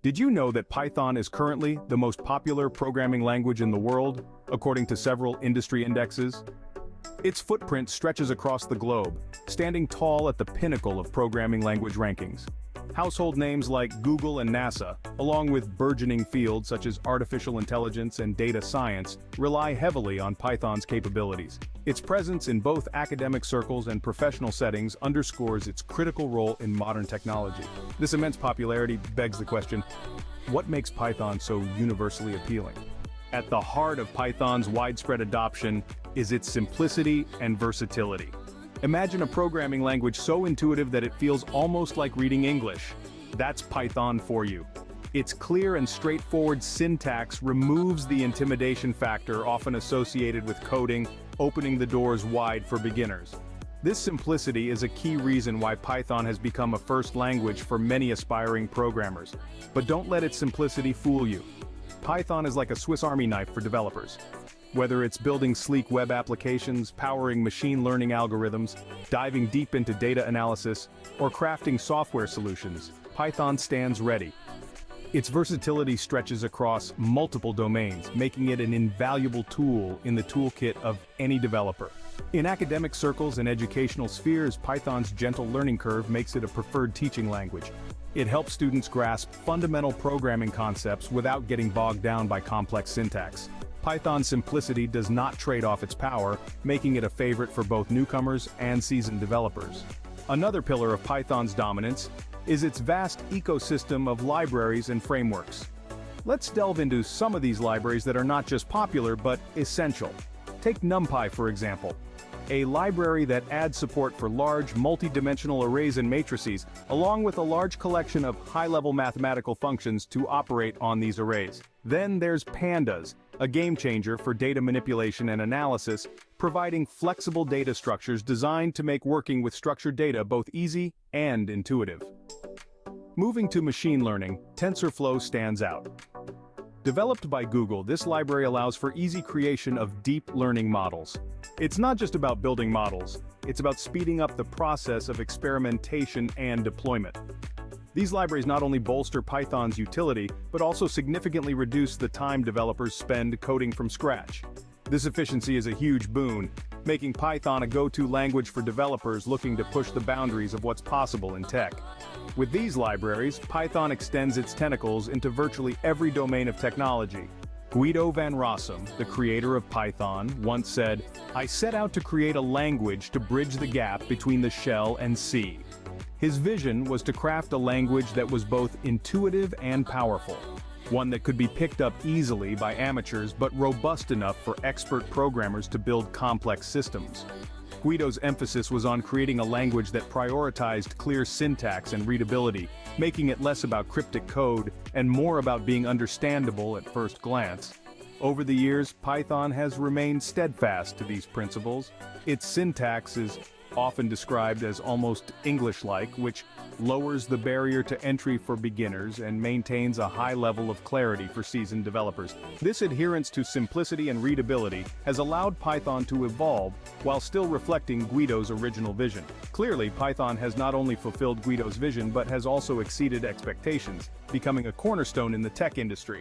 Did you know that Python is currently the most popular programming language in the world, according to several industry indexes? Its footprint stretches across the globe, standing tall at the pinnacle of programming language rankings. Household names like Google and NASA, along with burgeoning fields such as artificial intelligence and data science, rely heavily on Python's capabilities. Its presence in both academic circles and professional settings underscores its critical role in modern technology. This immense popularity begs the question, what makes Python so universally appealing? At the heart of Python's widespread adoption is its simplicity and versatility. Imagine a programming language so intuitive that it feels almost like reading English. That's Python for you. Its clear and straightforward syntax removes the intimidation factor often associated with coding, opening the doors wide for beginners. This simplicity is a key reason why Python has become a first language for many aspiring programmers. But don't let its simplicity fool you. Python is like a Swiss Army knife for developers. Whether it's building sleek web applications, powering machine learning algorithms, diving deep into data analysis, or crafting software solutions, Python stands ready. Its versatility stretches across multiple domains, making it an invaluable tool in the toolkit of any developer. In academic circles and educational spheres, Python's gentle learning curve makes it a preferred teaching language. It helps students grasp fundamental programming concepts without getting bogged down by complex syntax. Python's simplicity does not trade off its power, making it a favorite for both newcomers and seasoned developers. Another pillar of Python's dominance is its vast ecosystem of libraries and frameworks. Let's delve into some of these libraries that are not just popular but essential. Take NumPy for example, a library that adds support for large, multi-dimensional arrays and matrices, along with a large collection of high-level mathematical functions to operate on these arrays. Then there's Pandas, a game-changer for data manipulation and analysis, providing flexible data structures designed to make working with structured data both easy and intuitive. Moving to machine learning, TensorFlow stands out. Developed by Google, this library allows for easy creation of deep learning models. It's not just about building models, it's about speeding up the process of experimentation and deployment. These libraries not only bolster Python's utility, but also significantly reduce the time developers spend coding from scratch. This efficiency is a huge boon, making Python a go-to language for developers looking to push the boundaries of what's possible in tech. With these libraries, Python extends its tentacles into virtually every domain of technology. Guido van Rossum, the creator of Python, once said, "I set out to create a language to bridge the gap between the shell and C." His vision was to craft a language that was both intuitive and powerful, one that could be picked up easily by amateurs but robust enough for expert programmers to build complex systems. Guido's emphasis was on creating a language that prioritized clear syntax and readability, making it less about cryptic code and more about being understandable at first glance. Over the years, Python has remained steadfast to these principles. Its syntax is often described as almost English-like, which lowers the barrier to entry for beginners and maintains a high level of clarity for seasoned developers. This adherence to simplicity and readability has allowed Python to evolve while still reflecting Guido's original vision. Clearly, Python has not only fulfilled Guido's vision but has also exceeded expectations, becoming a cornerstone in the tech industry.